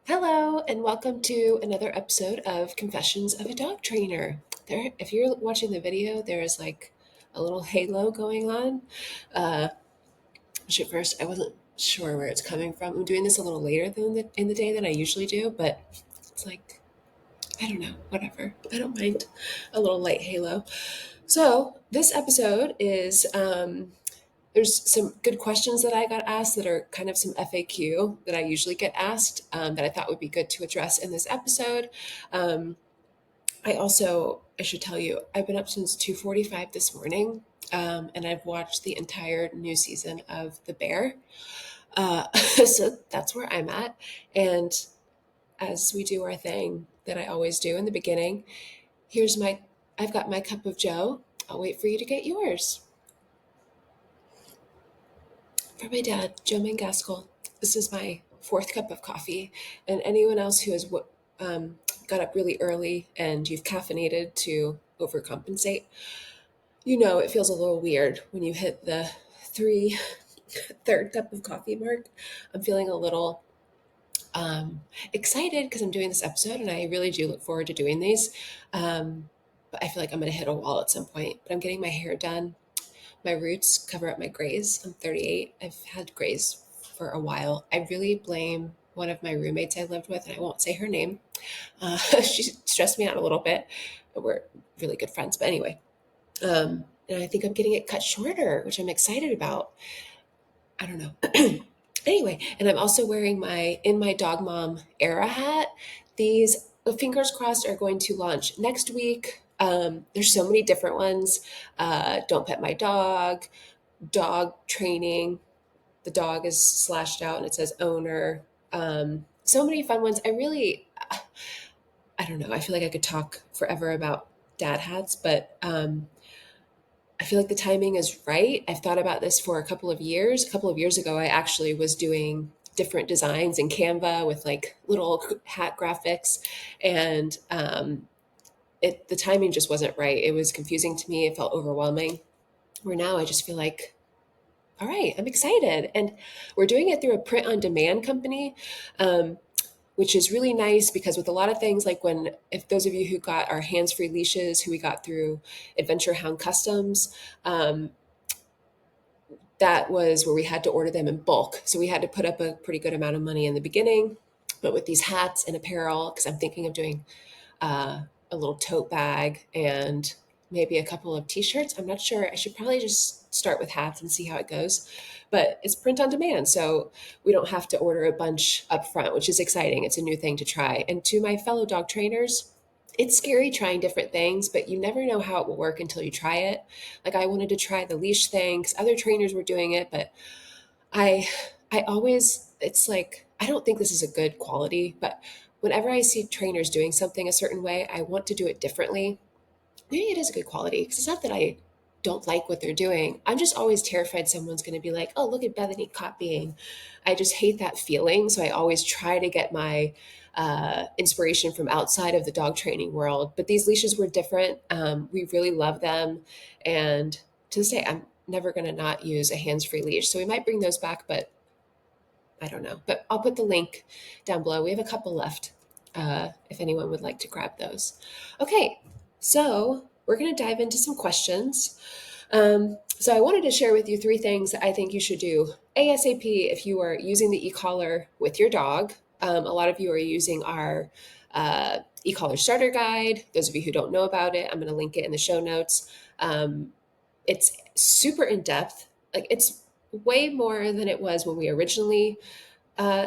Hello, and welcome to another episode of Confessions of a Dog Trainer. If you're watching the video, there is like a little halo going on. Uh, which at first I wasn't sure where it's coming from. I'm doing this a little later in the day than I usually do, but it's like I don't know, whatever. I don't mind a little light halo. So this episode is there's some good questions that I got asked that are kind of some FAQ that I usually get asked that I thought would be good to address in this episode. Um, I should tell you, I've been up since 2:45 this morning, and I've watched the entire new season of The Bear. So that's where I'm at. And as we do our thing that I always do in the beginning, here's my, I've got my cup of Joe. I'll wait for you to get yours. For my dad, Joe Mangaskell, this is my fourth cup of coffee. And anyone else who has got up really early and you've caffeinated to overcompensate, you know it feels a little weird when you hit the three third cup of coffee mark. I'm feeling a little excited because I'm doing this episode and I really do look forward to doing these. But I feel like I'm going to hit a wall at some point. But I'm getting my hair done. My roots cover up my grays. I'm 38. I've had grays for a while. I really blame one of my roommates I lived with, and I won't say her name. She stressed me out a little bit. We're really good friends. But anyway, and I think I'm getting it cut shorter, which I'm excited about. I don't know. Anyway, and I'm also wearing my In My Dog Mom era hat. These, fingers crossed, are going to launch next week. There's so many different ones. Don't pet my dog training. The dog is slashed out and it says owner. So many fun ones. I don't know. I feel like I could talk forever about dad hats, but I feel like the timing is right. I've thought about this for a couple of years. A couple of years ago, I actually was doing different designs in Canva with like little hat graphics, and the timing just wasn't right. It was confusing to me. It felt overwhelming. Where now I just feel like, all right, I'm excited, and we're doing it through a print on demand company. Which is really nice because with a lot of things, like if those of you who got our hands-free leashes, who we got through Adventure Hound Customs, that was where we had to order them in bulk. So we had to put up a pretty good amount of money in the beginning. But with these hats and apparel, because I'm thinking of doing a little tote bag and maybe a couple of t-shirts. I'm not sure. I should probably just start with hats and see how it goes. But it's print on demand, so we don't have to order a bunch up front, which is exciting. It's a new thing to try. And to my fellow dog trainers, it's scary trying different things, but you never know how it will work until you try it. Like I wanted to try the leash thing because other trainers were doing it, but I I always it's like I don't think this is a good quality, but whenever I see trainers doing something a certain way, I want to do it differently. Maybe it is a good quality because it's not that I don't like what they're doing. I'm just always terrified someone's going to be like, "Oh, look at Bethany copying." I just hate that feeling, so I always try to get my inspiration from outside of the dog training world. But these leashes were different. We really love them, and to this day, I'm never going to not use a hands-free leash. So we might bring those back, but I don't know. But I'll put the link down below. We have a couple left if anyone would like to grab those. Okay, so we're going to dive into some questions. So I wanted to share with you three things that I think you should do ASAP if you are using the e-collar with your dog. A lot of you are using our e-collar starter guide. Those of you who don't know about it, I'm going to link it in the show notes. It's super in depth. Like it's way more than it was when we originally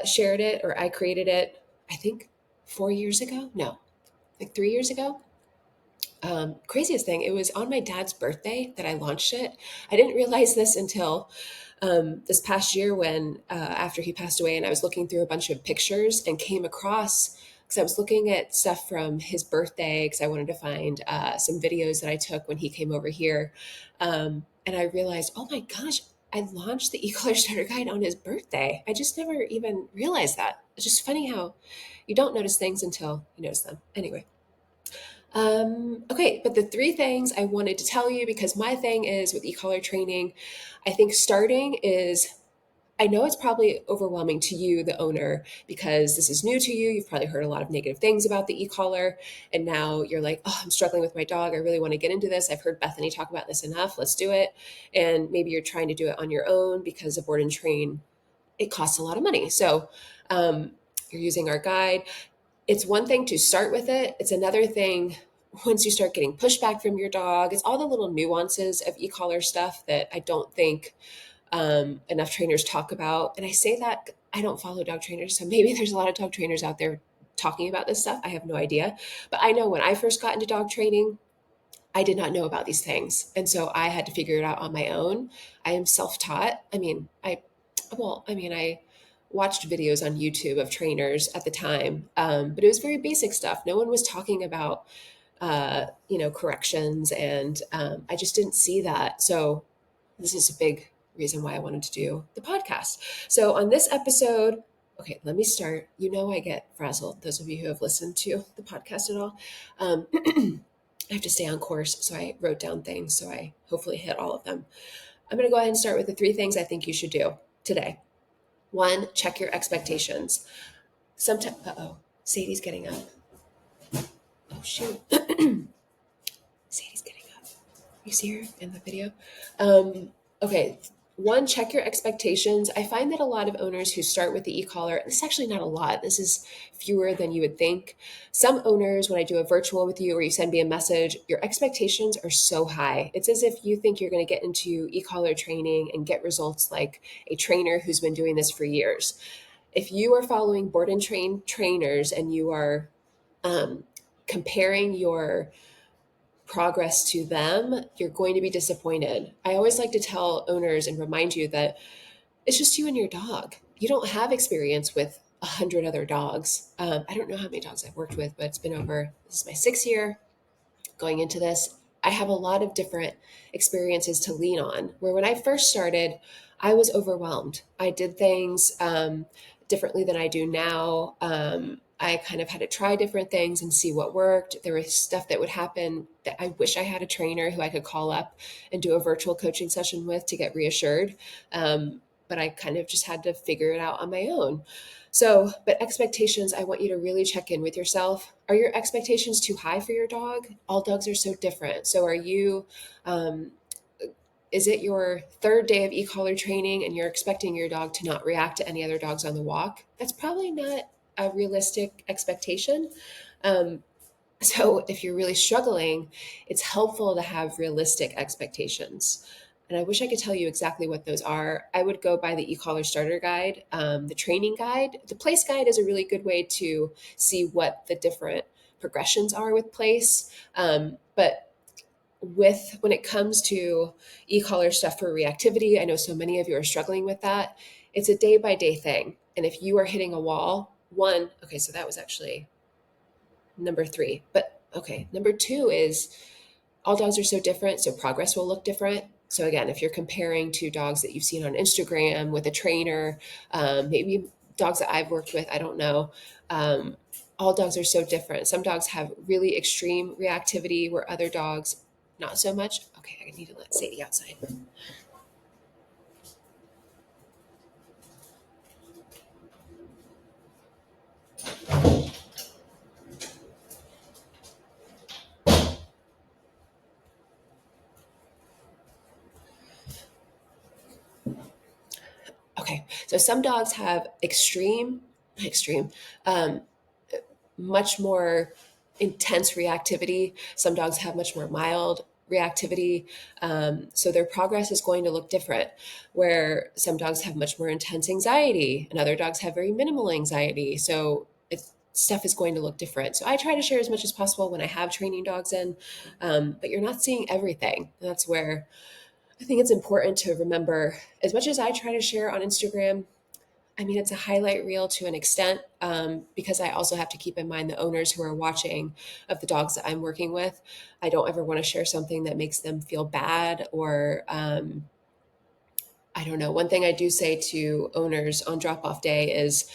shared it or I created it. I think 4 years ago. No, like 3 years ago. Craziest thing, it was on my dad's birthday that I launched it. I didn't realize this until this past year when after he passed away, and I was looking through a bunch of pictures and came across because I was looking at stuff from his birthday because I wanted to find some videos that I took when he came over here, and I realized, oh my gosh, I launched the e-collar starter guide on his birthday. I just never even realized that. It's just funny how you don't notice things until you notice them. Anyway. Okay, but the three things I wanted to tell you because my thing is with e-collar training, I think starting is I know it's probably overwhelming to you, the owner, because this is new to you. You've probably heard a lot of negative things about the e-collar. And now you're like, oh, I'm struggling with my dog. I really want to get into this. I've heard Bethany talk about this enough. Let's do it. And maybe you're trying to do it on your own because a board and train, it costs a lot of money. So you're using our guide. It's one thing to start with it. It's another thing once you start getting pushback from your dog. It's all the little nuances of e-collar stuff that I don't think enough trainers talk about. And I say that I don't follow dog trainers, so maybe there's a lot of dog trainers out there talking about this stuff. I have no idea. But I know when I first got into dog training, I did not know about these things. And so I had to figure it out on my own. I am self-taught. I watched videos on YouTube of trainers at the time, but it was very basic stuff. No one was talking about, corrections, and I just didn't see that. So this is a big reason why I wanted to do the podcast. So on this episode, okay, let me start. You know, I get frazzled. Those of you who have listened to the podcast at all, I have to stay on course. So I wrote down things. So I hopefully hit all of them. I'm going to go ahead and start with the 3 things I think you should do today. 1, check your expectations. Sometimes, Sadie's getting up. Oh, shoot. Sadie's getting up. You see her in the video? Okay. 1, check your expectations. I find that a lot of owners who start with the e-collar, this is actually not a lot. This is fewer than you would think. Some owners, when I do a virtual with you or you send me a message, your expectations are so high. It's as if you think you're going to get into e-collar training and get results like a trainer who's been doing this for years. If you are following board and train trainers and you are comparing your progress to them, you're going to be disappointed. I always like to tell owners and remind you that it's just you and your dog. You don't have experience with 100 other dogs. I don't know how many dogs I've worked with, but it's been this is my 6th year going into this. I have a lot of different experiences to lean on, where when I first started, I was overwhelmed. I did things differently than I do now. I kind of had to try different things and see what worked. There was stuff that would happen that I wish I had a trainer who I could call up and do a virtual coaching session with to get reassured. But I kind of just had to figure it out on my own. So, but expectations, I want you to really check in with yourself. Are your expectations too high for your dog? All dogs are so different. So are you, is it your 3rd day of e-collar training and you're expecting your dog to not react to any other dogs on the walk? That's probably not a realistic expectation. So if you're really struggling, it's helpful to have realistic expectations. And I wish I could tell you exactly what those are. I would go by the e-collar starter guide, the training guide. The place guide is a really good way to see what the different progressions are with place. But when it comes to e-collar stuff for reactivity, I know so many of you are struggling with that. It's a day by day thing. And if you are hitting a wall, okay, so that was actually number 3. But okay, number 2 is all dogs are so different, so progress will look different. So again, if you're comparing to dogs that you've seen on Instagram with a trainer, maybe dogs that I've worked with, I don't know. All dogs are so different. Some dogs have really extreme reactivity where other dogs, not so much. Okay, I need to let Sadie outside. Okay, so some dogs have um, much more intense reactivity. Some dogs have much more mild reactivity. So their progress is going to look different, where some dogs have much more intense anxiety and other dogs have very minimal anxiety. So stuff is going to look different. So I try to share as much as possible when I have training dogs in, but you're not seeing everything. That's where I think it's important to remember, as much as I try to share on Instagram, I mean, it's a highlight reel to an extent, because I also have to keep in mind the owners who are watching of the dogs that I'm working with. I don't ever want to share something that makes them feel bad or, I don't know. One thing I do say to owners on drop off day is,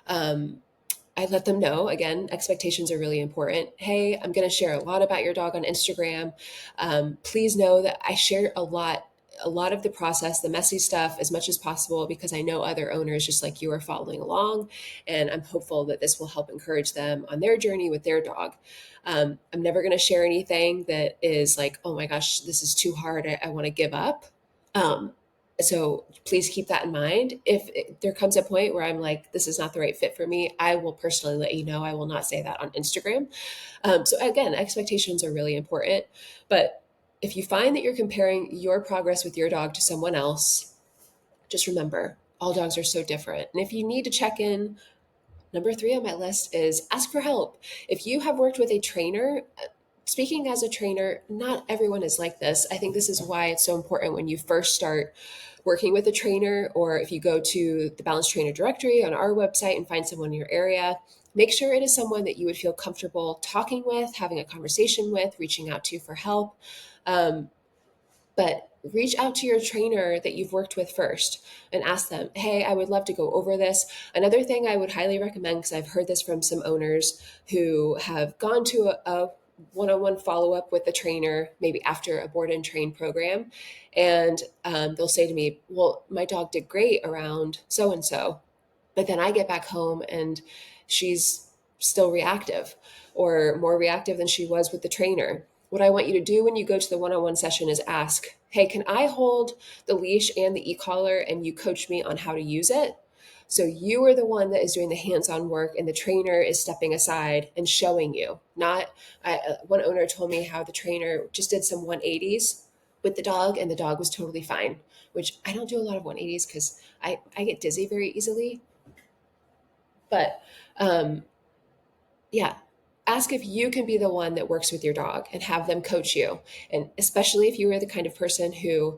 I let them know, again, expectations are really important. Hey, I'm going to share a lot about your dog on Instagram. Please know that I share a lot a lot of the process, the messy stuff, as much as possible, because I know other owners just like you are following along. And I'm hopeful that this will help encourage them on their journey with their dog. I'm never going to share anything that is like, oh my gosh, this is too hard. I want to give up. Um, so please keep that in mind. If there comes a point where I'm like, this is not the right fit for me, I will personally let you know. I will not say that on Instagram. So again, expectations are really important. But if you find that you're comparing your progress with your dog to someone else, just remember all dogs are so different. And if you need to check in, number 3 on my list is ask for help. If you have worked with a trainer, speaking as a trainer, not everyone is like this. I think this is why it's so important when you first start working with a trainer, or if you go to the Balance Trainer directory on our website and find someone in your area, make sure it is someone that you would feel comfortable talking with, having a conversation with, reaching out to for help. Um, but reach out to your trainer that you've worked with first and ask them, hey, I would love to go over this. Another thing I would highly recommend, because I've heard this from some owners who have gone to a one-on-one follow-up with the trainer, maybe after a board and train program. And they'll say to me, well, my dog did great around so-and-so, but then I get back home and she's still reactive, or more reactive than she was with the trainer. What I want you to do when you go to the one-on-one session is ask, hey, can I hold the leash and the e-collar and you coach me on how to use it? So you are the one that is doing the hands-on work and the trainer is stepping aside and showing you. Not one owner told me how the trainer just did some 180s with the dog and the dog was totally fine, which I don't do a lot of 180s because I get dizzy very easily. But um, yeah, ask if you can be the one that works with your dog and have them coach you. And especially if you are the kind of person who,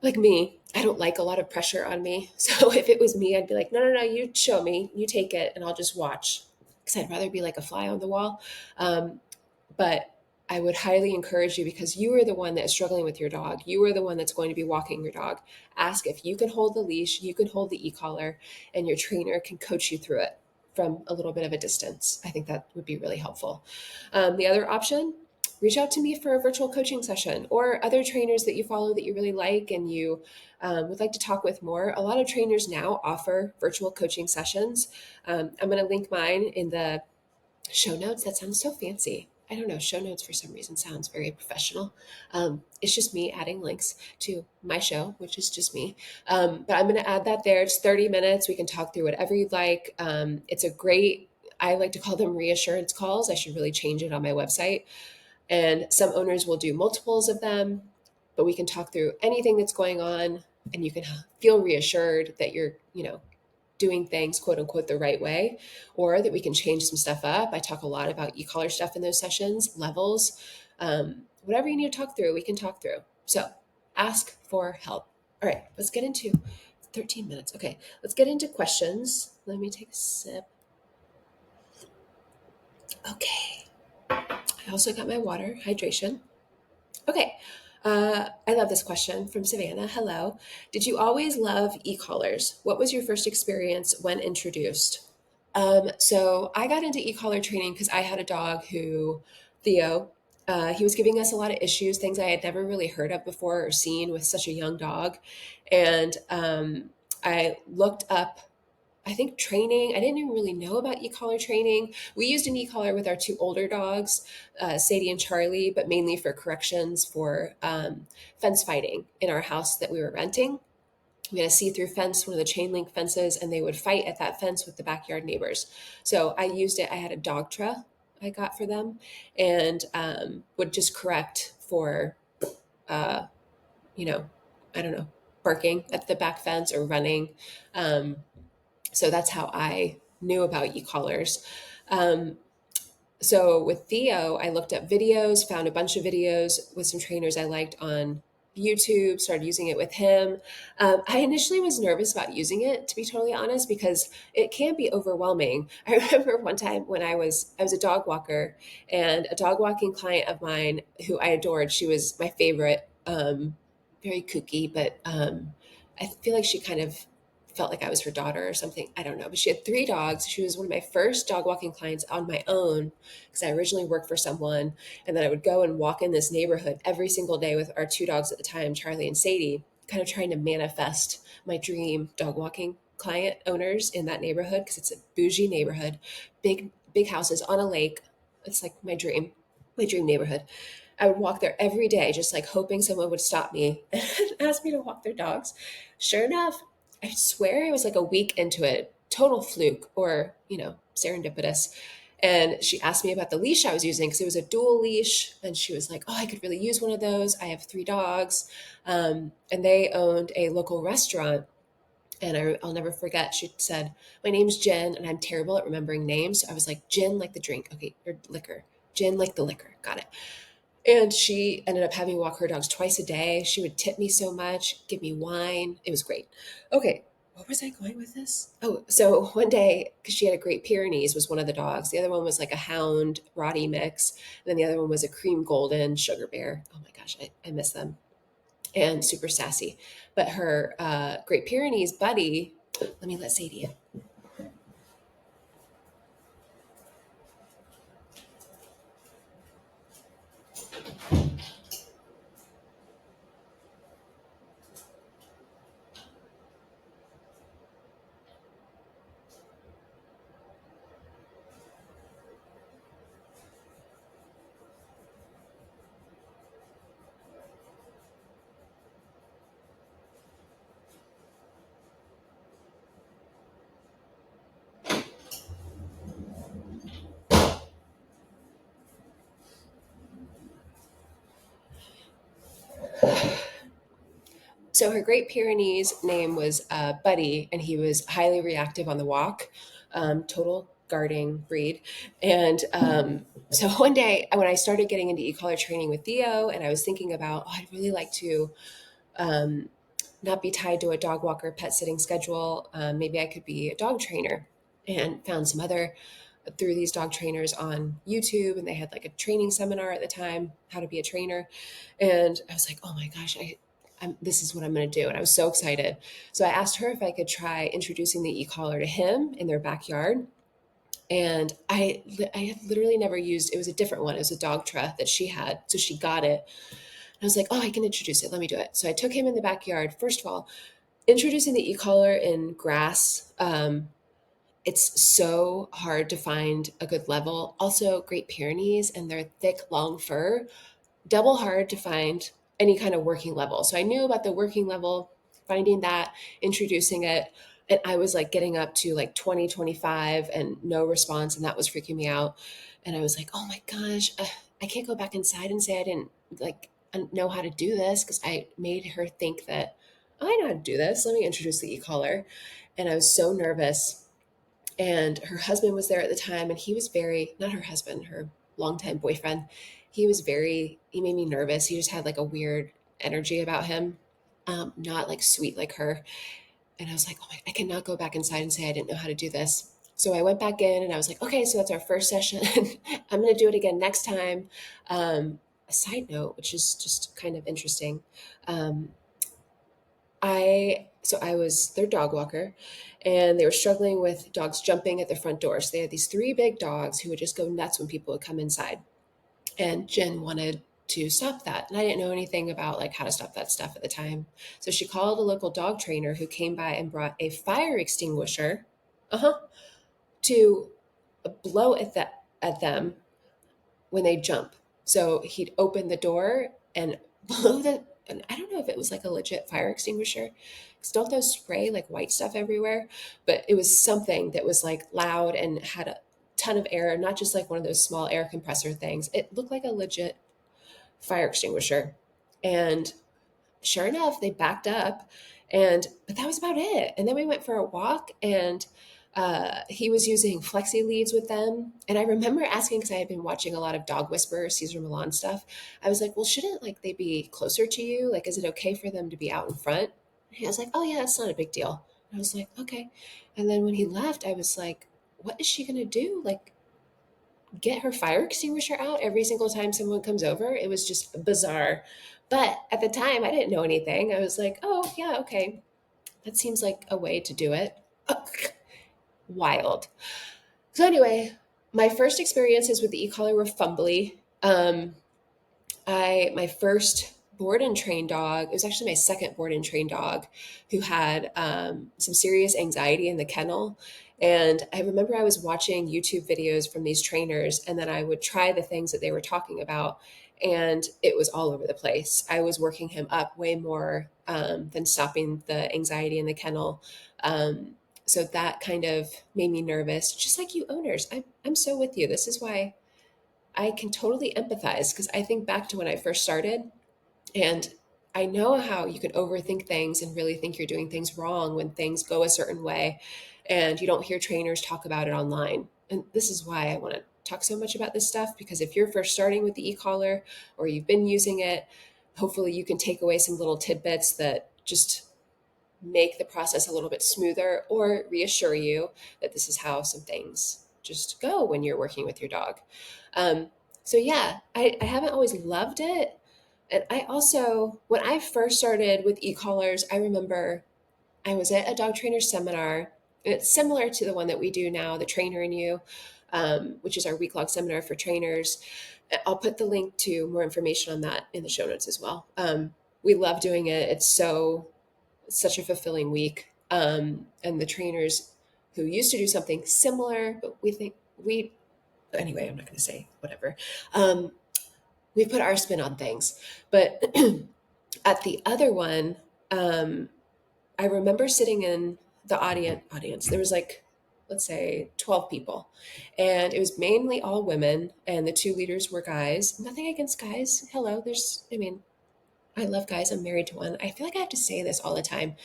like me, I don't like a lot of pressure on me. So if it was me, I'd be like, no, no, no, you show me, you take it, and I'll just watch. Because I'd rather be like a fly on the wall. But I would highly encourage you, because you are the one that is struggling with your dog. You are the one that's going to be walking your dog. Ask if you can hold the leash, you can hold the e-collar, and your trainer can coach you through it from a little bit of a distance. I think that would be really helpful. The other option, reach out to me for a virtual coaching session, or other trainers that you follow that you really like and you would like to talk with more. A lot of trainers now offer virtual coaching sessions. I'm going to link mine in the show notes. That sounds so fancy. I don't know. Show notes for some reason sounds very professional. It's just me adding links to my show, which is just me. But I'm going to add that there. It's 30 minutes. We can talk through whatever you'd like. It's a great, I like to call them reassurance calls. I should really change it on my website. And some owners will do multiples of them, but we can talk through anything that's going on and you can feel reassured that you're, doing things quote unquote the right way, or that we can change some stuff up. I talk a lot about e-collar stuff in those sessions, levels, whatever you need to talk through, we can talk through. So ask for help. All right, let's get into 13 minutes. Okay, let's get into questions. Let me take a sip. Okay. I also got my water, hydration. Okay. I love this question from Savannah. Hello. Did you always love e-collars? What was your first experience when introduced? So I got into e-collar training because I had a dog who, Theo, he was giving us a lot of issues, things I had never really heard of before or seen with such a young dog. And I looked up, I think, training. I didn't even really know about e-collar training. We used an e-collar with our two older dogs, Sadie and Charlie, but mainly for corrections for fence fighting in our house that we were renting. We had a see-through fence, one of the chain link fences, and they would fight at that fence with the backyard neighbors. So I used it. I had a dog tra I got for them, and would just correct for, uh, I don't know, barking at the back fence or running. So that's how I knew about e-collars. Um, so with Theo, I looked up videos, found a bunch of videos with some trainers I liked on YouTube, started using it with him. I initially was nervous about using it, to be totally honest, because it can be overwhelming. I remember one time when I was a dog walker, and a dog walking client of mine who I adored, she was my favorite, very kooky, but I feel like she kind of felt like I was her daughter or something. I don't know. But she had three dogs. She was one of my first dog walking clients on my own because I originally worked for someone. And then I would go and walk in this neighborhood every single day with our two dogs at the time, Charlie and Sadie, kind of trying to manifest my dream dog walking client owners in that neighborhood because it's a bougie neighborhood, big houses on a lake. It's like my dream neighborhood. I would walk there every day, just like hoping someone would stop me and ask me to walk their dogs. Sure enough, I swear it was like a week into it, total fluke or, serendipitous. And she asked me about the leash I was using because it was a dual leash. And she was like, oh, I could really use one of those. I have three dogs. And they owned a local restaurant. And I'll never forget, she said, my name's Jen, and I'm terrible at remembering names. So I was like, Gin like the drink. Okay, or liquor. Gin like the liquor. Got it. And she ended up having me walk her dogs twice a day. She would tip me so much, give me wine. It was great. Okay, what was I going with this? Oh, so one day, because she had a Great Pyrenees, was one of the dogs. The other one was like a hound Rottie mix. And then the other one was a cream golden sugar bear. Oh my gosh, I miss them. And super sassy. But her Great Pyrenees buddy, let me let Sadie in. So her Great Pyrenees name was Buddy, and he was highly reactive on the walk, total guarding breed. And so one day when I started getting into e-collar training with Theo, and I was thinking about, oh, I'd really like to um, not be tied to a dog walker pet sitting schedule. Maybe I could be a dog trainer, and found some other through these dog trainers on YouTube, and they had like a training seminar at the time, how to be a trainer. And I was like, oh my gosh, this is what I'm going to do. And I was so excited. So I asked her if I could try introducing the e-collar to him in their backyard. And I had literally never used, it was a different one. It was a dog truck that she had. So she got it. And I was like, oh, I can introduce it. Let me do it. So I took him in the backyard. First of all, introducing the e-collar in grass, it's so hard to find a good level. Also, Great Pyrenees and their thick, long fur, double hard to find any kind of working level. So I knew about the working level, finding that, introducing it. And I was like getting up to like 20, 25 and no response. And that was freaking me out. And I was like, oh my gosh, I can't go back inside and say I didn't like know how to do this because I made her think that, oh, I know how to do this. Let me introduce the e-collar. And I was so nervous, and her husband was there at the time, and he was very, not her husband, her longtime boyfriend, he made me nervous. He just had like a weird energy about him, not like sweet like her. And I was like, oh my, I cannot go back inside and say I didn't know how to do this. So I went back in and I was like, okay, so that's our first session. I'm going to do it again next time. A side note, which is just kind of interesting. Um, I was their dog walker, and they were struggling with dogs jumping at the front door. So they had these three big dogs who would just go nuts when people would come inside. And Jen wanted to stop that. And I didn't know anything about like how to stop that stuff at the time. So she called a local dog trainer who came by and brought a fire extinguisher, to blow at them when they jump. So he'd open the door and blow the, and I don't know if it was like a legit fire extinguisher, because don't those spray like white stuff everywhere? But it was something that was like loud and had a ton of air, not just like one of those small air compressor things. It looked like a legit fire extinguisher. And sure enough, they backed up, and but that was about it. And then we went for a walk, and he was using flexi leads with them. And I remember asking, because I had been watching a lot of Dog Whisperer, Cesar Millan stuff. I was like, well, shouldn't like they be closer to you? Like, is it okay for them to be out in front? And he was like, oh yeah, that's not a big deal. And I was like, okay. And then when he left, I was like, what is she gonna do? Like, get her fire extinguisher out every single time someone comes over? It was just bizarre. But at the time, I didn't know anything. I was like, oh, yeah, okay. That seems like a way to do it. Wild. So anyway, my first experiences with the e-collar were fumbly. I my first board and train dog. It was actually my second board and train dog, who had some serious anxiety in the kennel. And I remember I was watching YouTube videos from these trainers, and then I would try the things that they were talking about, and it was all over the place. I was working him up way more than stopping the anxiety in the kennel. So that kind of made me nervous, just like you owners. I'm so with you. This is why I can totally empathize, because I think back to when I first started, and I know how you can overthink things and really think you're doing things wrong when things go a certain way and you don't hear trainers talk about it online. And this is why I want to talk so much about this stuff, because if you're first starting with the e-collar or you've been using it, hopefully you can take away some little tidbits that just make the process a little bit smoother, or reassure you that this is how some things just go when you're working with your dog. Um, so yeah, I haven't always loved it. And I also, when I first started with e-collars, I remember I was at a dog trainer seminar. It's similar to the one that we do now, the Trainer and You, which is our week-long seminar for trainers. I'll put the link to more information on that in the show notes as well. We love doing it. It's such a fulfilling week. And the trainers who used to do something similar, but anyway, I'm not going to say whatever. We put our spin on things. But at the other one, um, I remember sitting in the audience. There was like, let's say 12 people, and it was mainly all women, and the two leaders were guys. Nothing against guys. Hello. I mean, I love guys. I'm married to one. I feel like I have to say this all the time.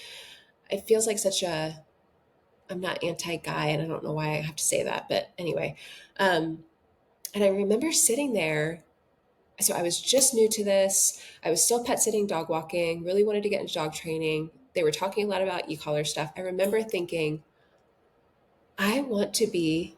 It feels like I'm not anti-guy, and I don't know why I have to say that, but anyway. And I remember sitting there. So I was just new to this. I was still pet sitting, dog walking, really wanted to get into dog training. They were talking a lot about e-collar stuff. I remember thinking, I want to be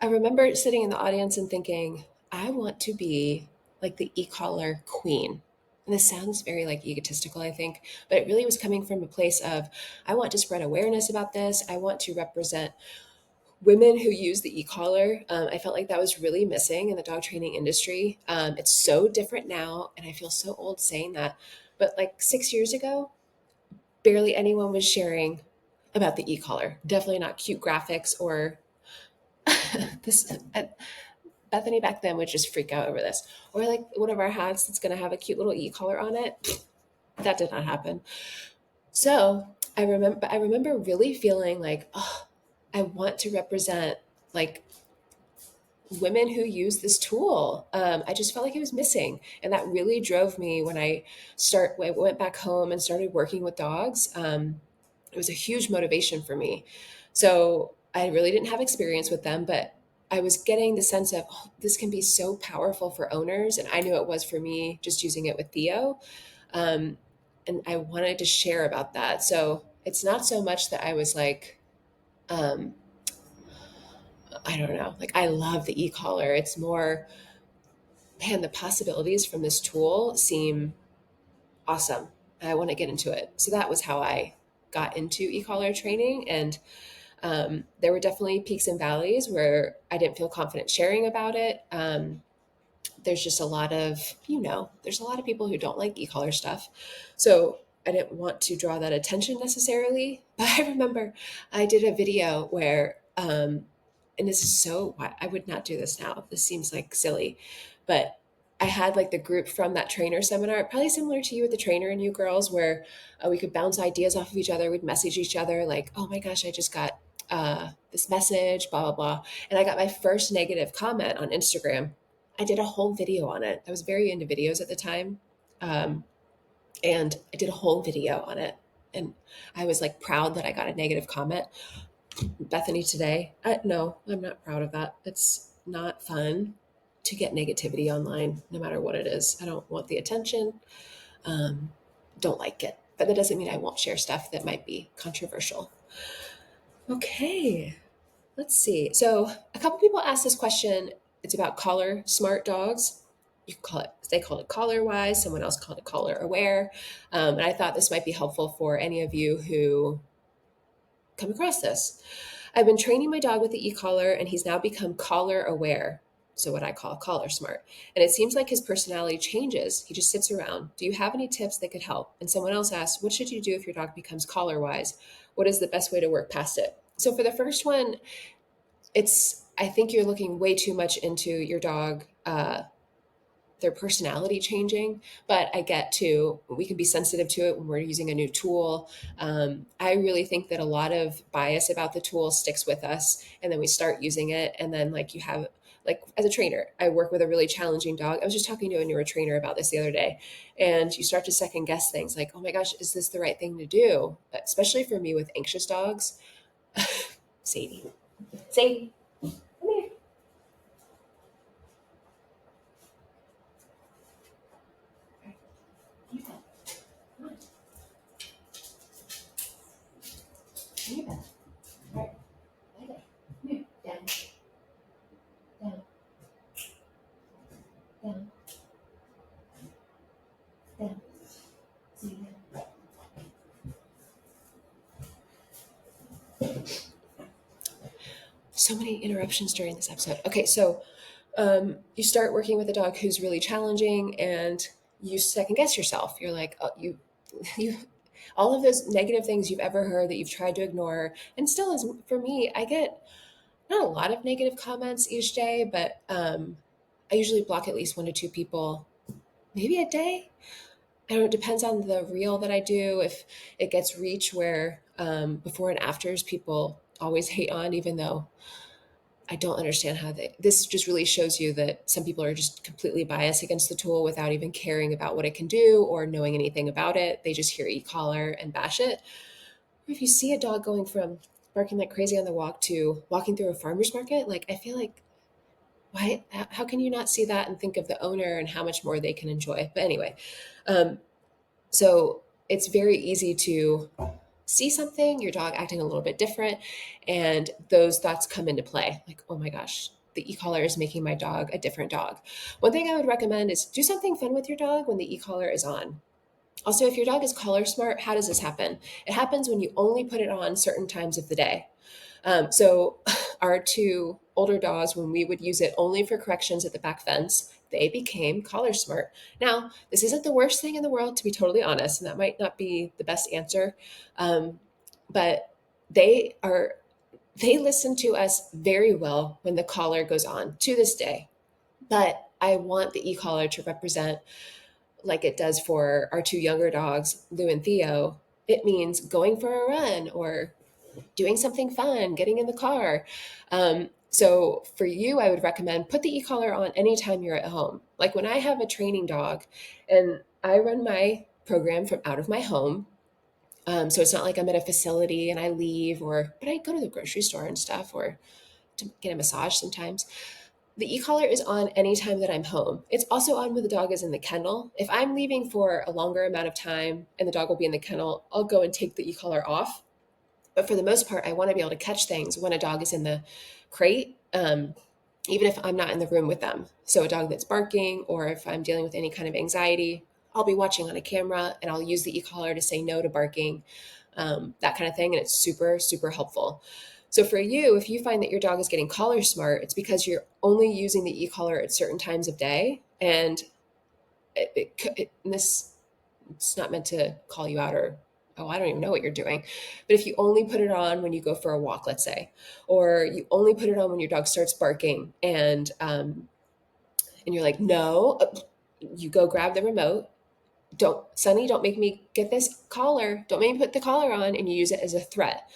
I remember sitting in the audience and thinking, I want to be like the e-collar queen. And this sounds very like egotistical, I think, but it really was coming from a place of, I want to spread awareness about this. I want to represent women who use the e-collar. I felt like that was really missing in the dog training industry. It's so different now, and I feel so old saying that. But like 6 years ago, barely anyone was sharing about the e-collar. Definitely not cute graphics or this. Bethany back then would just freak out over this, or like one of our hats that's going to have a cute little e-collar on it. That did not happen. So I remember really feeling like, oh, I want to represent like women who use this tool. I just felt like it was missing, and that really drove me when I went back home and started working with dogs. It was a huge motivation for me. So I really didn't have experience with them, but I was getting the sense of, oh, this can be so powerful for owners, and I knew it was for me just using it with Theo. Um, and I wanted to share about that. So it's not so much that I was like, um, I don't know, like I love the e-collar. It's more, man, the possibilities from this tool seem awesome. I want to get into it. So that was how I got into e-collar training. And there were definitely peaks and valleys where I didn't feel confident sharing about it. There's just there's a lot of people who don't like e-collar stuff. So I didn't want to draw that attention necessarily. But I remember I did a video where, and this is I would not do this now. This seems like silly, but I had like the group from that trainer seminar, probably similar to you with the Trainer and You girls, where we could bounce ideas off of each other. We'd message each other like, oh my gosh, I just got this message, blah, blah, blah. And I got my first negative comment on Instagram. I did a whole video on it. I was very into videos at the time. Um, and I did a whole video on it. And I was like proud that I got a negative comment. Bethany today, no, I'm not proud of that. It's not fun to get negativity online, no matter what it is. I don't want the attention. Um, don't like it. But that doesn't mean I won't share stuff that might be controversial. Okay, let's see. So a couple people asked this question. It's about collar smart dogs. You can call it, they called it collar wise. Someone else called it collar aware. And I thought this might be helpful for any of you who come across this. I've been training my dog with the e-collar and he's now become collar aware. So what I call collar smart. And it seems like his personality changes. He just sits around. Do you have any tips that could help? And someone else asked, what should you do if your dog becomes collar wise? What is the best way to work past it? So for the first one, I think you're looking way too much into your dog, their personality changing, but I get to, we can be sensitive to it when we're using a new tool. I really think that a lot of bias about the tool sticks with us, and then we start using it. And then like you have, like as a trainer, I work with a really challenging dog. I was just talking to a newer trainer about this the other day, and you start to second guess things like, oh my gosh, is this the right thing to do? Especially for me with anxious dogs. Sadie, come here. You bet. Come on. You bet. All right. Lie there. Come here. Down. Down. Down. Down. See you again. So many interruptions during this episode. Okay, so you start working with a dog who's really challenging, and you second guess yourself. You're like, oh, you, all of those negative things you've ever heard that you've tried to ignore, and still, as for me, I get not a lot of negative comments each day, but I usually block at least 1 to 2 people, maybe a day. I don't know, it depends on the reel that I do. If it gets reach where before and afters people always hate on, even though I don't understand how this just really shows you that some people are just completely biased against the tool without even caring about what it can do or knowing anything about it. They just hear e-collar and bash it. Or if you see a dog going from barking like crazy on the walk to walking through a farmer's market, like I feel like, why, how can you not see that and think of the owner and how much more they can enjoy? But anyway, so it's very easy to see something, your dog acting a little bit different, and those thoughts come into play. Like, oh my gosh, the e-collar is making my dog a different dog. One thing I would recommend is do something fun with your dog when the e-collar is on. Also, if your dog is collar smart, how does this happen? It happens when you only put it on certain times of the day. So our 2 older dogs, when we would use it only for corrections at the back fence, they became collar smart. Now, this isn't the worst thing in the world, to be totally honest, and that might not be the best answer. But they listen to us very well when the collar goes on to this day. But I want the e-collar to represent, like it does for our 2 younger dogs, Lou and Theo. It means going for a run or doing something fun, getting in the car. So for you, I would recommend put the e-collar on anytime you're at home. Like when I have a training dog and I run my program from out of my home. So it's not like I'm at a facility and I leave, but I go to the grocery store and stuff, or to get a massage sometimes. The e-collar is on anytime that I'm home. It's also on when the dog is in the kennel. If I'm leaving for a longer amount of time and the dog will be in the kennel, I'll go and take the e-collar off. But for the most part, I want to be able to catch things when a dog is in the crate, even if I'm not in the room with them. So a dog that's barking, or if I'm dealing with any kind of anxiety, I'll be watching on a camera and I'll use the e-collar to say no to barking, that kind of thing. And it's super, super helpful. So for you, if you find that your dog is getting collar smart, it's because you're only using the e-collar at certain times of day. And it's not meant to call you out or, oh, I don't even know what you're doing. But if you only put it on when you go for a walk, let's say, or you only put it on when your dog starts barking and you're like, no, you go grab the remote. Sonny, don't make me get this collar. Don't make me put the collar on, and you use it as a threat.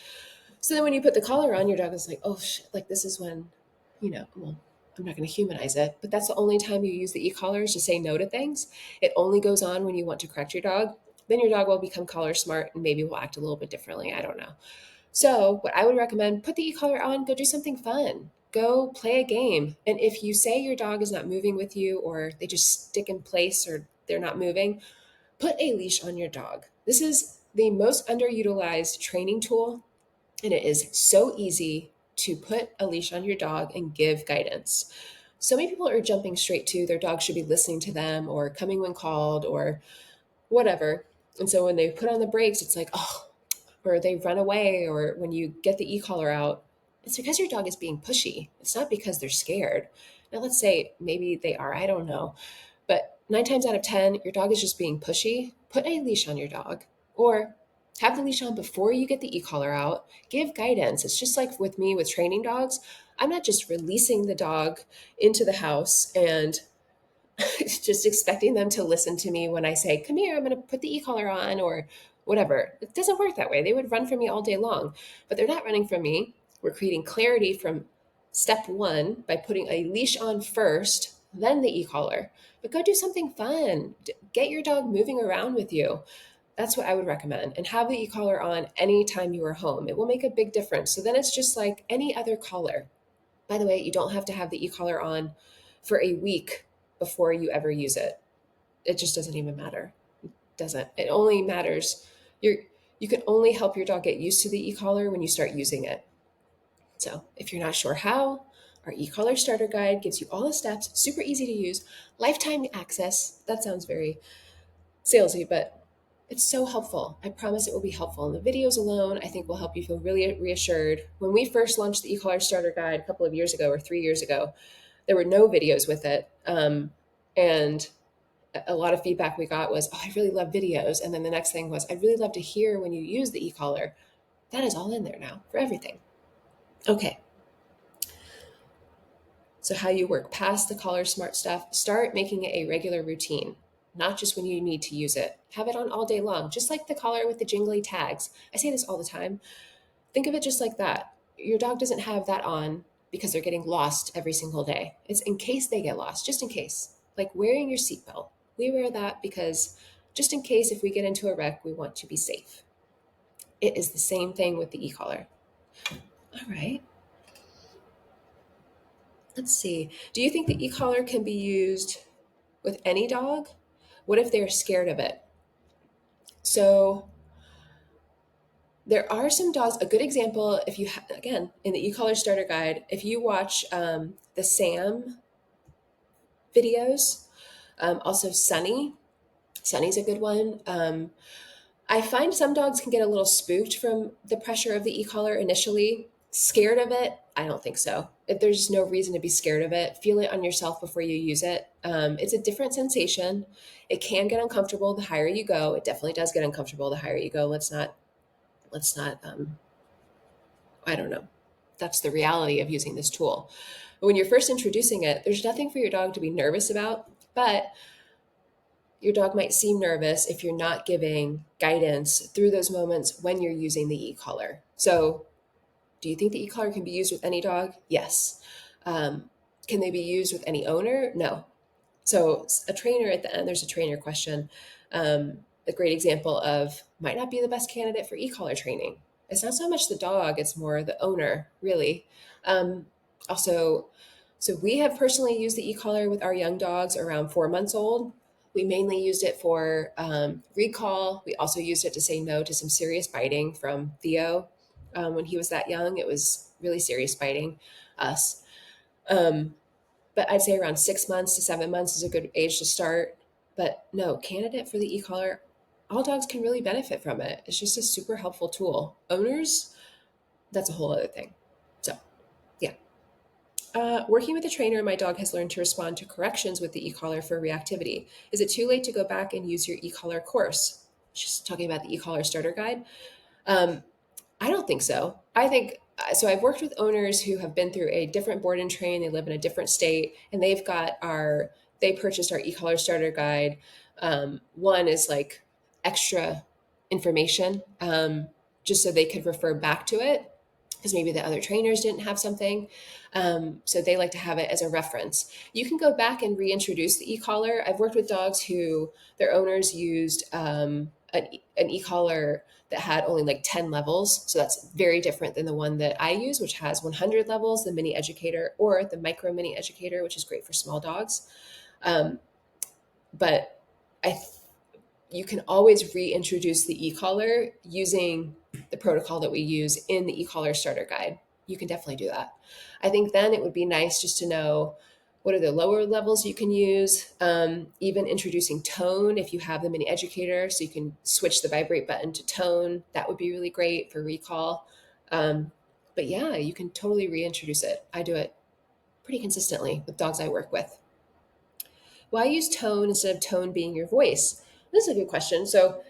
So then when you put the collar on, your dog is like, oh, shit, like this is when, well, I'm not going to humanize it, but that's the only time you use the e-collar is to say no to things. It only goes on when you want to correct your dog. Then your dog will become collar smart and maybe will act a little bit differently. I don't know. So, what I would recommend, put the e-collar on, go do something fun. Go play a game. And if you say your dog is not moving with you or they just stick in place or they're not moving, put a leash on your dog. This is the most underutilized training tool, and it is so easy to put a leash on your dog and give guidance. So many people are jumping straight to their dog should be listening to them or coming when called or whatever. And so when they put on the brakes, it's like, oh, or they run away, or when you get the e-collar out, it's because your dog is being pushy. It's not because they're scared. Now, let's say maybe they are, I don't know. But 9 times out of 10, your dog is just being pushy. Put a leash on your dog or have the leash on before you get the e-collar out. Give guidance. It's just like with me with training dogs. I'm not just releasing the dog into the house and just expecting them to listen to me when I say, come here, I'm going to put the e-collar on or whatever. It doesn't work that way. They would run from me all day long, but they're not running from me. We're creating clarity from step one by putting a leash on first, then the e-collar. But go do something fun. Get your dog moving around with you. That's what I would recommend. And have the e-collar on anytime you are home. It will make a big difference. So then it's just like any other collar. By the way, you don't have to have the e-collar on for a week before you ever use it. It just doesn't even matter. It doesn't. It only matters. You can only help your dog get used to the e-collar when you start using it. So if you're not sure how, our e-collar starter guide gives you all the steps, super easy to use, lifetime access. That sounds very salesy, but it's so helpful. I promise it will be helpful. And the videos alone, I think, will help you feel really reassured. When we first launched the e-collar starter guide a couple of years ago or 3 years ago, there were no videos with it. And a lot of feedback we got was, oh, I really love videos. And then the next thing was, I'd really love to hear when you use the e-collar. That is all in there now for everything. Okay. So how you work past the collar smart stuff, start making it a regular routine, not just when you need to use it. Have it on all day long, just like the collar with the jingly tags. I say this all the time. Think of it just like that. Your dog doesn't have that on because they're getting lost every single day. It's in case they get lost, just in case. Like wearing your seatbelt. We wear that because just in case if we get into a wreck, we want to be safe. It is the same thing with the e-collar. All right. Let's see. Do you think the e-collar can be used with any dog? What if they're scared of it? So there are some dogs. A good example, if you again in the e-collar starter guide, if you watch the Sam videos, also Sunny. Sunny's a good one. I find some dogs can get a little spooked from the pressure of the e-collar initially. Scared of it? I don't think so. If there's no reason to be scared of it, feel it on yourself before you use it. It's a different sensation. It can get uncomfortable the higher you go. It definitely does get uncomfortable the higher you go. Let's not, I don't know. That's the reality of using this tool. But when you're first introducing it, there's nothing for your dog to be nervous about, but your dog might seem nervous if you're not giving guidance through those moments when you're using the e-collar. So, do you think the e-collar can be used with any dog? Yes. Can they be used with any owner? No. So, a trainer at the end, there's a trainer question. A great example of might not be the best candidate for e-collar training. It's not so much the dog, it's more the owner, really. Also, so we have personally used the e-collar with our young dogs around 4 months old. We mainly used it for recall. We also used it to say no to some serious biting from Theo. When he was that young, it was really serious biting us. But I'd say around 6 months to 7 months is a good age to start. But no, candidate for the e-collar, all dogs can really benefit from it. It's just a super helpful tool. Owners, that's a whole other thing. So, yeah. Working with a trainer, my dog has learned to respond to corrections with the e-collar for reactivity. Is it too late to go back and use your e-collar course? She's talking about the e-collar starter guide. Um, I don't think so. I think so. I've worked with owners who have been through a different board and train. They live in a different state, and they purchased our e-collar starter guide. One is extra information, just so they could refer back to it. because maybe the other trainers didn't have something. So they like to have it as a reference. You can go back and reintroduce the e-collar. I've worked with dogs who their owners used an e-collar that had only like 10 levels. So that's very different than the one that I use, which has 100 levels, the mini educator or the micro mini educator, which is great for small dogs. Um, but I you can always reintroduce the e-collar using the protocol that we use in the e-collar starter guide. You can definitely do that. I think then it would be nice just to know what are the lower levels you can use, even introducing tone if you have the mini educator, so you can switch the vibrate button to tone. That would be really great for recall. But yeah, you can totally reintroduce it. I do it pretty consistently with dogs I work with. Why use tone instead of tone being your voice? This is a good question. So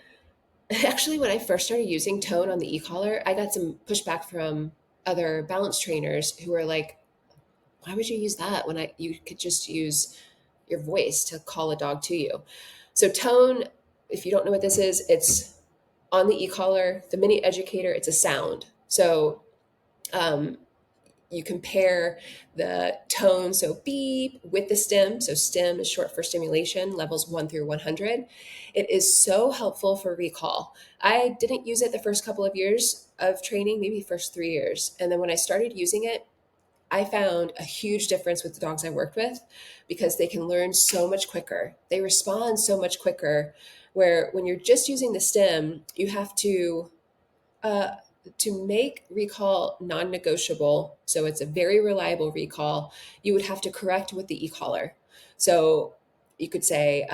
actually, when I first started using tone on the e-collar, I got some pushback from other balance trainers who were like, "Why would you use that when you could just use your voice to call a dog to you?" So tone, if you don't know what this is, it's on the e-collar, the mini educator. It's a sound. So um, you compare the tone, so beep, with the stim. So stim is short for stimulation, levels 1 through 100. It is so helpful for recall. I didn't use it the first couple of years of training, maybe first 3 years. And then when I started using it, I found a huge difference with the dogs I worked with because they can learn so much quicker. They respond so much quicker. Where when you're just using the stim, you have uh, to make recall non-negotiable, so it's a very reliable recall, you would have to correct with the e-collar. So you could say,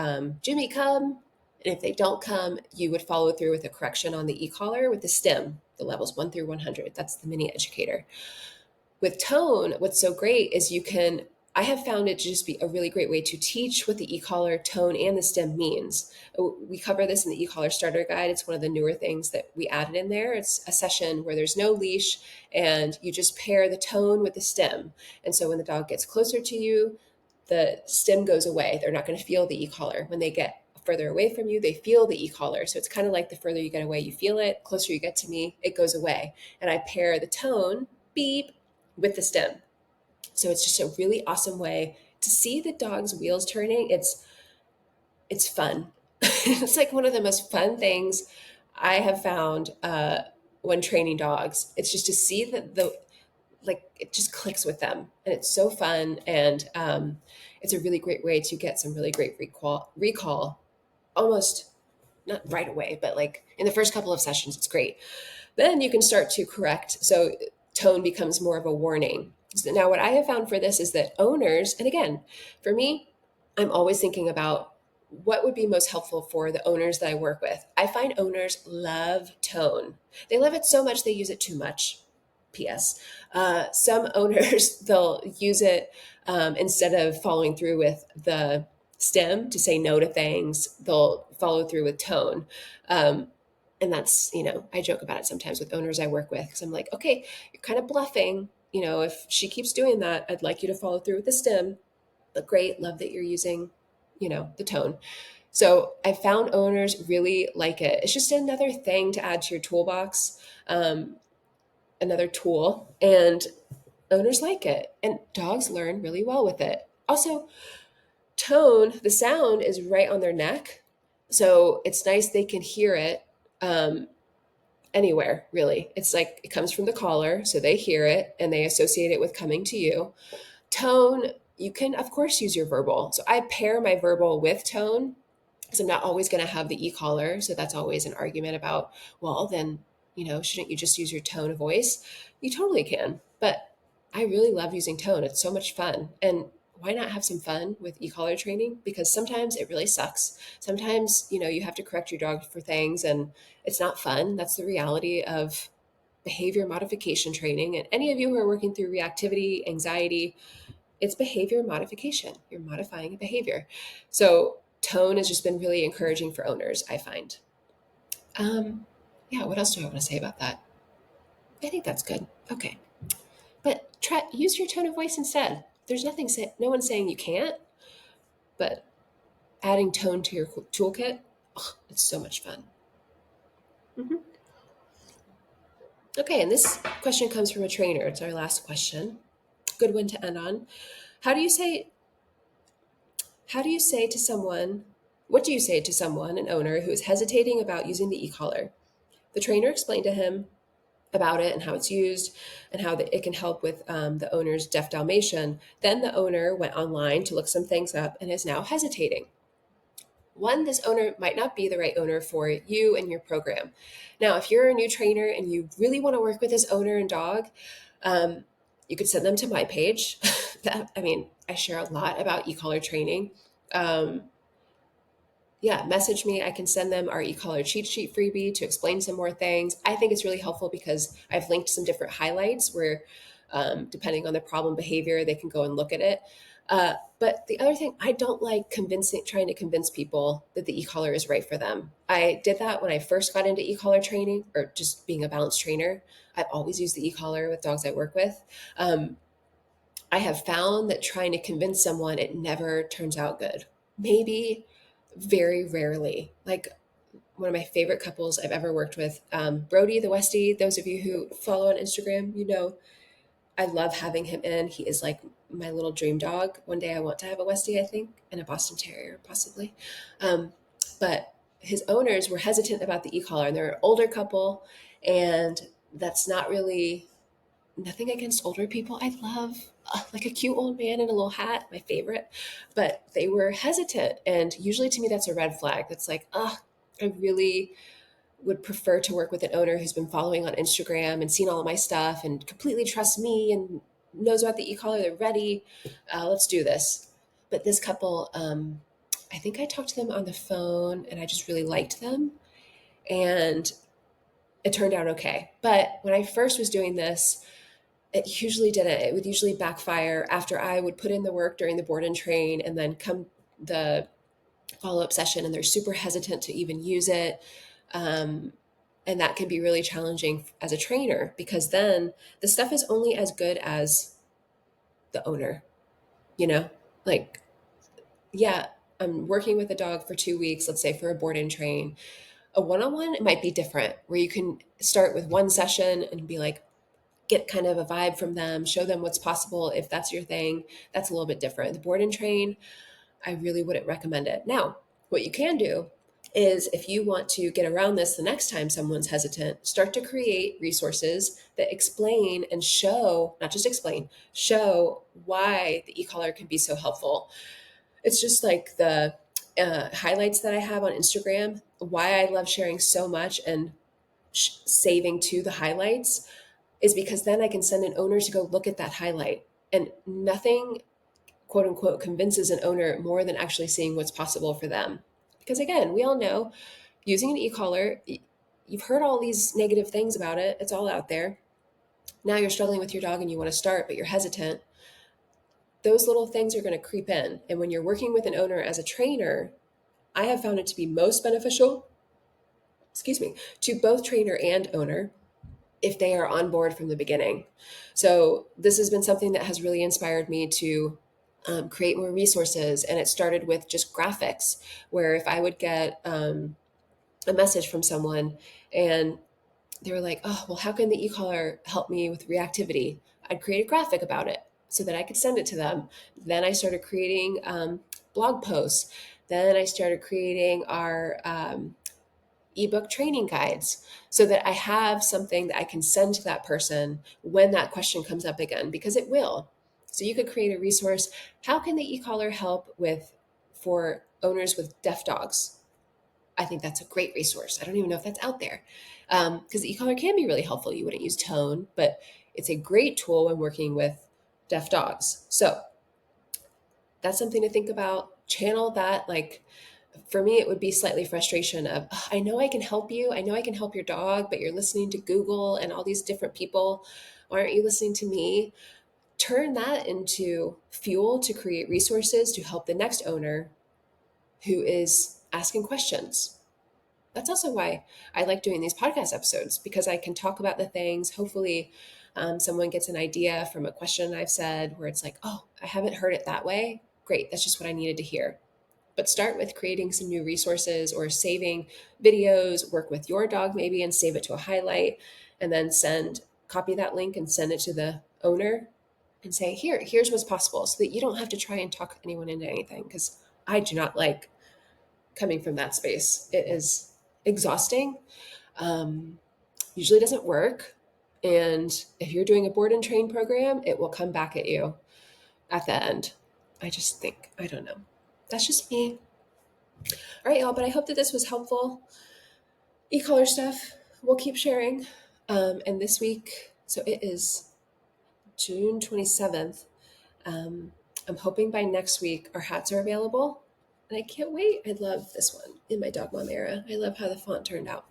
Jimmy, come. And if they don't come, you would follow through with a correction on the e-collar with the stim, the levels 1 through 100. That's the mini educator. With tone, what's so great is I have found it to just be a really great way to teach what the e-collar, tone, and the stem means. We cover this in the e-collar starter guide. It's one of the newer things that we added in there. It's a session where there's no leash and you just pair the tone with the stem. And so when the dog gets closer to you, the stem goes away. They're not going to feel the e-collar. When they get further away from you, they feel the e-collar. So it's kind of like the further you get away, you feel it. Closer you get to me, it goes away. And I pair the tone, beep, with the stem. So it's just a really awesome way to see the dog's wheels turning. It's fun. It's like one of the most fun things I have found when training dogs. It's just to see that the like it just clicks with them, and it's so fun. And it's a really great way to get some really great recall almost not right away, but like in the first couple of sessions, it's great. Then you can start to correct. So tone becomes more of a warning. So now, what I have found for this is that owners, and again, for me, I'm always thinking about what would be most helpful for the owners that I work with. I find owners love tone. They love it so much they use it too much. P.S. Some owners, they'll use it instead of following through with the stem to say no to things, they'll follow through with tone. Um, and that's, I joke about it sometimes with owners I work with because I'm like, okay, you're kind of bluffing. If she keeps doing that, I'd like you to follow through with the stem. But great, love that you're using, the tone. So I found owners really like it. It's just another thing to add to your toolbox, another tool, and owners like it. And dogs learn really well with it. Also, tone, the sound is right on their neck. So it's nice they can hear it um, anywhere, really. It's like it comes from the collar, so they hear it and they associate it with coming to you. Tone, you can, of course, use your verbal. So I pair my verbal with tone because I'm not always going to have the e-collar. So that's always an argument about, well, then, shouldn't you just use your tone of voice? You totally can. But I really love using tone. It's so much fun. And why not have some fun with e-collar training? Because sometimes it really sucks. Sometimes, you have to correct your dog for things and it's not fun. That's the reality of behavior modification training. And any of you who are working through reactivity, anxiety, it's behavior modification. You're modifying a behavior. So tone has just been really encouraging for owners, I find. Um, yeah, what else do I want to say about that? I think that's good. Okay. But use your tone of voice instead. There's no one's saying you can't, but adding tone to your toolkit, it's so much fun. Mhm. Okay, and this question comes from a trainer. It's our last question. Good one to end on. How do you say how do you say to someone what do you say to someone, an owner, who is hesitating about using the e-collar? The trainer explained to him about it and how it's used and how it can help with the owner's deaf Dalmatian. Then the owner went online to look some things up and is now hesitating. One, this owner might not be the right owner for you and your program. Now, if you're a new trainer and you really want to work with this owner and dog, um, you could send them to my page. I share a lot about e-collar training. Um, yeah, message me. I can send them our e-collar cheat sheet freebie to explain some more things. I think it's really helpful because I've linked some different highlights where, depending on the problem behavior, they can go and look at it. But the other thing, I don't like trying to convince people that the e-collar is right for them. I did that when I first got into e-collar training or just being a balanced trainer. I've always used the e-collar with dogs I work with. Um, I have found that trying to convince someone, it never turns out good. Maybe very rarely. Like one of my favorite couples I've ever worked with, Brody the Westie. Those of you who follow on Instagram, you know I love having him in. He is like my little dream dog. One day I want to have a Westie, I think, and a Boston Terrier, possibly. Um, but his owners were hesitant about the e-collar, and they're an older couple, and that's not really nothing against older people. I love like a cute old man in a little hat, my favorite. But they were hesitant, and usually to me that's a red flag. That's like, I really would prefer to work with an owner who's been following on Instagram and seen all of my stuff and completely trusts me and knows about the e-collar. They're ready. Let's do this. But this couple, I think I talked to them on the phone and I just really liked them. And it turned out okay. But when I first was doing this, it usually didn't. It would usually backfire after I would put in the work during the board and train and then come the follow-up session and they're super hesitant to even use it. Um, and that can be really challenging as a trainer because then the stuff is only as good as the owner, you know? Like, yeah, I'm working with a dog for 2 weeks, let's say for a board and train. A one-on-one, it might be different where you can start with one session and be like, get kind of a vibe from them, show them what's possible. If that's your thing, that's a little bit different. The board and train, I really wouldn't recommend it. Now, what you can do is if you want to get around this the next time someone's hesitant, start to create resources that explain and show, not just explain, show why the e-collar can be so helpful. It's just like the highlights that I have on Instagram, why I love sharing so much and saving to the highlights is because then I can send an owner to go look at that highlight. And nothing, quote unquote, convinces an owner more than actually seeing what's possible for them. Because again, we all know using an e-collar, you've heard all these negative things about it, it's all out there. Now you're struggling with your dog and you want to start, but you're hesitant. Those little things are going to creep in. And when you're working with an owner as a trainer, I have found it to be most beneficial, excuse me, to both trainer and owner if they are on board from the beginning. So this has been something that has really inspired me to create more resources. And it started with just graphics, where if I would get a message from someone and they were like, oh, well, how can the e-collar help me with reactivity? I'd create a graphic about it so that I could send it to them. Then I started creating blog posts. Then I started creating our ebook training guides so that I have something that I can send to that person when that question comes up again, because it will. So you could create a resource. How can the e-collar help with for owners with deaf dogs? I think that's a great resource. I don't even know if that's out there because the e-collar can be really helpful. You wouldn't use tone, but it's a great tool when working with deaf dogs. So that's something to think about. Channel that. Like for me, it would be slightly frustration of, "Ugh, I know I can help you. I know I can help your dog, but you're listening to Google and all these different people. Why aren't you listening to me?" Turn that into fuel to create resources to help the next owner who is asking questions. That's also why I like doing these podcast episodes because I can talk about the things. Hopefully, someone gets an idea from a question I've said where it's like, oh, I haven't heard it that way. Great. That's just what I needed to hear. But start with creating some new resources or saving videos, work with your dog maybe and save it to a highlight. and then copy that link and send it to the owner and say, here's what's possible, so that you don't have to try and talk anyone into anything. Because I do not like coming from that space. It is exhausting. Um, Usually doesn't work. And if you're doing a board and train program, it will come back at you at the end. I just think, I don't know. That's just me. All right, y'all, but I hope that this was helpful. E-collar stuff, we'll keep sharing. And this week, so it is June 27th. I'm hoping by next week our hats are available. And I can't wait. I love this one in my Dog Mom era. I love how the font turned out.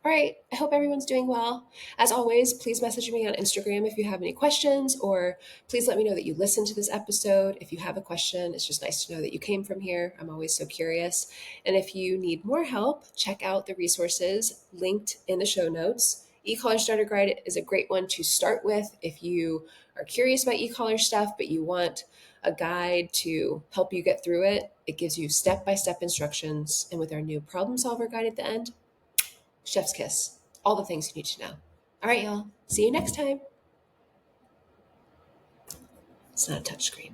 All right. I hope everyone's doing well. As always, please message me on Instagram if you have any questions, or please let me know that you listened to this episode. If you have a question, it's just nice to know that you came from here. I'm always so curious. And if you need more help, check out the resources linked in the show notes. E-collar Starter Guide is a great one to start with if you are curious about e-collar stuff, but you want a guide to help you get through it. It gives you step-by-step instructions. And with our new problem solver guide at the end, chef's kiss. All the things you need to know. All right, y'all. See you next time. It's not a touchscreen.